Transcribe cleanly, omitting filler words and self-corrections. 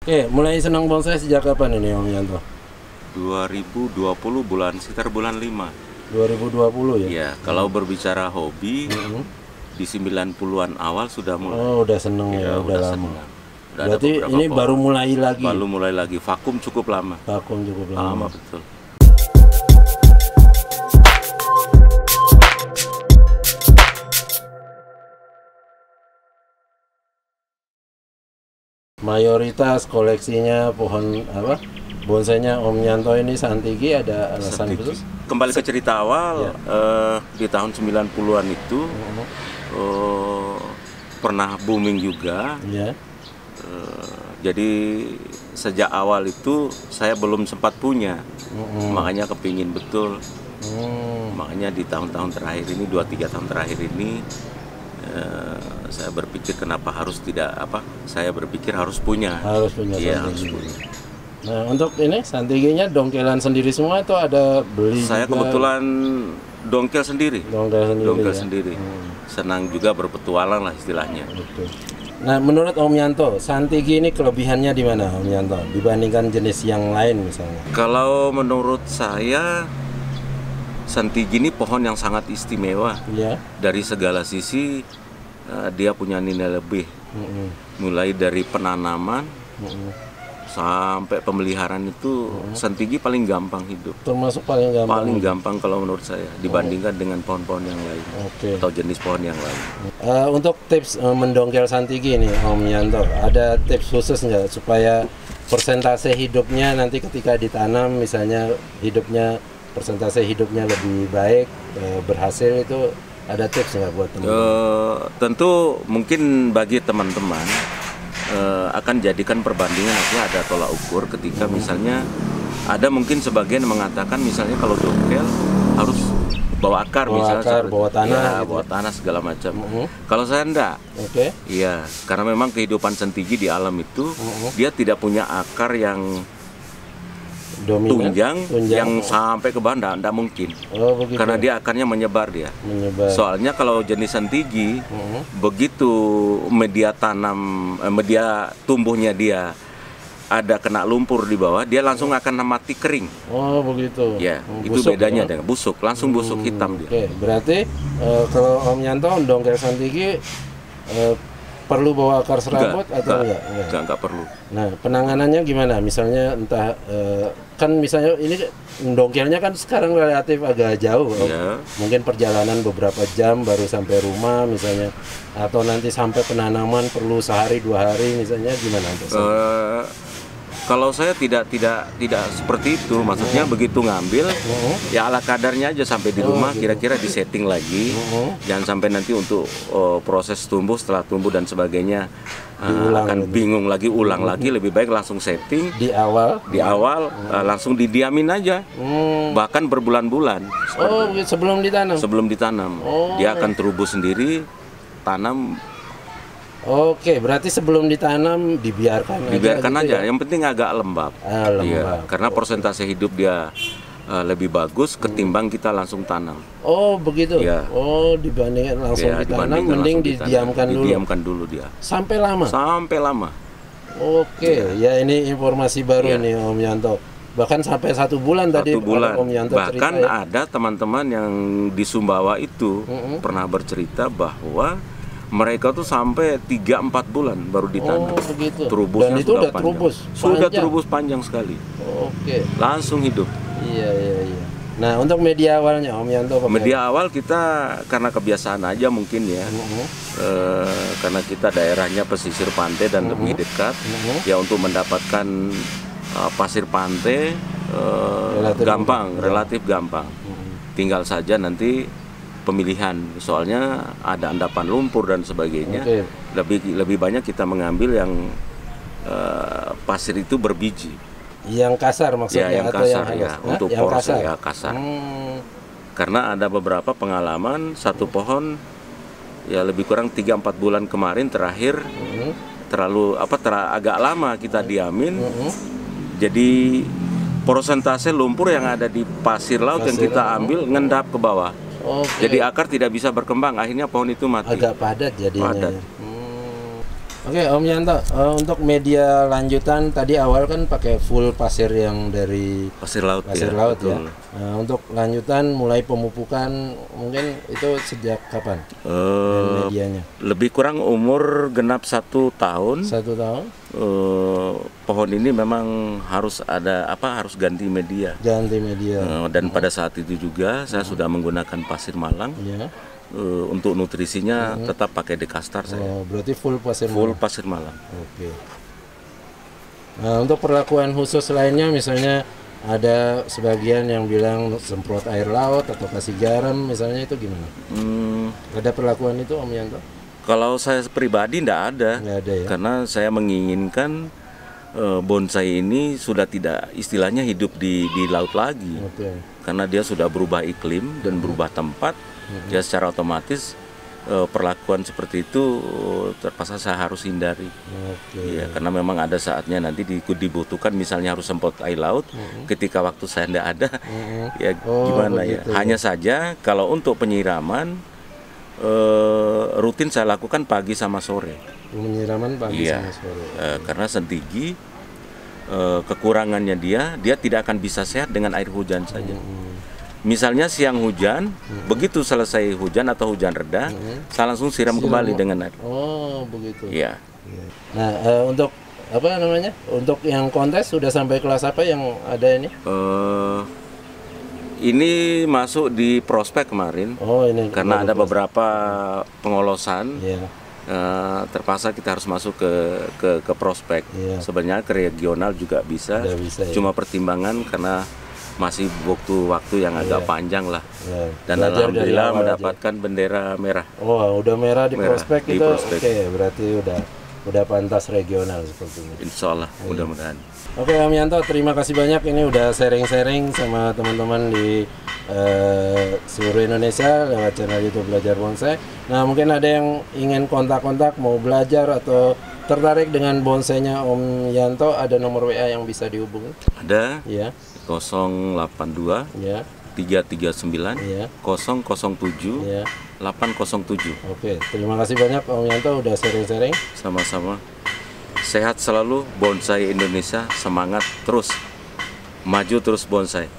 Oke, mulai senang bonsai sejak kapan ini Om Yanto? 2020 sekitar bulan 5. 2020 ya? Ya, kalau berbicara hobi di 90-an awal sudah mulai. Oh, udah seneng ya, udah lama. senang. Udah ada Berarti beberapa ini pohon. baru mulai lagi. Baru mulai lagi, vakum cukup lama. Vakum cukup lama. Lama betul. Mayoritas koleksinya pohon apa? Bonsainya Om Yanto ini Santigi, ada alasan Santigi. khusus? Kembali ke cerita awal, di tahun 90-an itu pernah booming juga. Ya. Jadi sejak awal itu saya belum sempat punya, makanya kepingin betul. Makanya di tahun-tahun terakhir ini, 2-3 tahun terakhir ini, saya berpikir kenapa harus tidak saya berpikir harus punya. Harus punya Iya, Santigi. harus punya. Nah, untuk ini Santiginya dongkelan sendiri semua atau ada beli Saya juga? kebetulan dongkel sendiri. Dongkel sendiri. Dongkel ya? sendiri. Senang juga berpetualang lah istilahnya. Betul. Nah, menurut Om Yanto, Santigi ini kelebihannya di mana Om Yanto dibandingkan jenis yang lain misalnya? Kalau menurut saya, Santigi ini pohon yang sangat istimewa. Ya. Dari segala sisi dia punya nilai lebih. Mulai dari penanaman sampai pemeliharaan itu Santigi paling gampang hidup. Termasuk paling gampang. Paling gampang kalau menurut saya dibandingkan dengan pohon-pohon yang lain. Oke. Atau jenis pohon yang lain. Untuk tips mendongkel Santigi nih Om Yanto, ada tips khusus nggak supaya persentase hidupnya nanti ketika ditanam misalnya persentase hidupnya lebih baik, berhasil, itu ada tips nggak buat teman-teman? Tentu mungkin bagi teman-teman akan jadikan perbandingan, artinya ada tolak ukur ketika misalnya ada mungkin sebagian mengatakan misalnya kalau dongkel harus bawa akar, misalnya bawa tanah, ya, gitu. bawa tanah segala macam. Kalau saya enggak. Oke. Iya, karena memang kehidupan Santigi di alam itu dia tidak punya akar yang Dominan? tunjang yang sampai ke bawah, enggak mungkin. Oh, begitu. Karena dia akarnya menyebar dia. Menyebar. Soalnya kalau jenis Santigi begitu media tumbuhnya dia ada kena lumpur di bawah, dia langsung akan mati kering. Oh, begitu. Ya, itu Busuk, bedanya ya? dengan busuk, langsung busuk hitam dia. Oke, berarti kalau Om Yanto dongkel Santigi perlu bawa akar serabut atau enggak? Enggak perlu. Nah, penanganannya gimana? Misalnya entah kan misalnya ini dongkelnya kan sekarang relatif agak jauh. Iya. Mungkin perjalanan beberapa jam baru sampai rumah misalnya, atau nanti sampai penanaman perlu sehari 2 hari misalnya, gimana untuk Kalau saya tidak seperti itu, maksudnya begitu ngambil ya ala kadarnya aja sampai di rumah, kira-kira disetting lagi, jangan sampai nanti untuk proses tumbuh, setelah tumbuh dan sebagainya akan bingung lagi, ulang lagi, lebih baik langsung setting di awal langsung didiamin aja, bahkan berbulan-bulan. Sebelum ditanam. Dia akan tumbuh sendiri, tanam. Oke, berarti sebelum ditanam dibiarkan aja. Ya? Yang penting agak lembab. Lembab. Iya, karena persentase hidup dia lebih bagus ketimbang kita langsung tanam. Oh, begitu. Ya. Oh, dibandingkan langsung ditanam, mending didiamkan dulu. Didiamkan dulu dia. Sampai lama. Sampai lama. Oke, ya ini informasi baru nih Om Yanto. Bahkan sampai 1 bulan tadi Om Yanto Bahkan cerita, ya? ada teman-teman yang di Sumbawa itu pernah bercerita bahwa mereka tuh sampai 3-4 bulan baru ditanam. Oh, begitu. Terubusnya Dan itu udah panjang. terubus. Sudah terubus panjang sekali. Oke. Langsung hidup. Iya. Nah, untuk media awalnya Om Yanto apa? Media awal kita karena kebiasaan aja mungkin ya. Karena kita daerahnya pesisir pantai dan lebih dekat. Ya untuk mendapatkan pasir pantai relatif gampang. Tinggal saja nanti pemilihan, soalnya ada endapan lumpur dan sebagainya. Lebih banyak kita mengambil yang pasir itu berbiji. Yang kasar maksudnya? Ya, yang kasar ya, untuk yang porsi kasar. ya kasar. Karena ada beberapa pengalaman satu pohon ya lebih kurang 3-4 bulan kemarin terakhir agak lama kita diamin. Jadi persentase lumpur yang ada di pasir laut yang kita ambil ngendap ke bawah. Jadi akar tidak bisa berkembang, akhirnya pohon itu mati. Agak padat jadinya. Padat. Oke, Om Yanto, untuk media lanjutan tadi awal kan pakai full pasir yang dari Pasir laut pasir ya. laut ya. Betul. Nah, untuk lanjutan mulai pemupukan mungkin itu sejak kapan medianya? Lebih kurang umur genap 1 tahun. 1 tahun? Pohon ini memang harus ada harus ganti media. Ganti media. Dan pada saat itu juga saya sudah menggunakan pasir malang. Ya. Untuk nutrisinya tetap pakai Dekastar saya. Oh, berarti full pasir Full malang. pasir malang. Oke. Nah, untuk perlakuan khusus lainnya misalnya ada sebagian yang bilang semprot air laut atau kasih garam misalnya, itu gimana? Ada perlakuan itu Om Yanto? Kalau saya pribadi tidak ada. Nggak ada ya? Karena saya menginginkan bonsai ini sudah tidak istilahnya hidup di laut lagi. Oke. Karena dia sudah berubah iklim dan berubah tempat. Ya secara otomatis perlakuan seperti itu terpaksa saya harus hindari. Oke. Ya, karena memang ada saatnya nanti dibutuhkan misalnya harus semprot air laut ketika waktu saya tidak ada. Ya gimana begitu, ya. Hanya saja kalau untuk penyiraman rutin saya lakukan pagi sama sore. Penyiraman pagi Iya. sama sore. Karena sentigi kekurangannya dia tidak akan bisa sehat dengan air hujan saja. Misalnya siang hujan, begitu selesai hujan atau hujan reda, saya langsung siram kembali dengan air. Oh, begitu. Iya. Nah, untuk apa namanya? Untuk yang kontes sudah sampai kelas apa yang ada ini? Ini masuk di prospek kemarin. Oh, ini Karena ada beberapa pengolosan. ya. Terpaksa kita harus masuk ke prospek. Iya. Sebenarnya ke regional juga bisa. Udah bisa, ya. Cuma pertimbangan karena masih waktu yang agak panjang lah. Ya. Dan Belajar dari alhamdulillah awal mendapatkan bendera merah. Oh, udah merah di Merah prospek di itu. prospek. Oke, berarti udah pantas regional sepertinya. Insya Allah mudah-mudahan. Oke, Om Yanto, terima kasih banyak ini udah sharing-sharing sama teman-teman di seluruh Indonesia lewat channel YouTube Belajar Bonsai. Nah, mungkin ada yang ingin kontak-kontak mau belajar atau tertarik dengan bonsainya Om Yanto, ada nomor WA yang bisa dihubungi? Ada Ya, 082 ya, 339 ya, 007 ya. 807. Oke, terima kasih banyak Om Yanto udah sharing-sharing. Sama-sama. Sehat selalu, bonsai Indonesia, semangat terus, maju terus bonsai.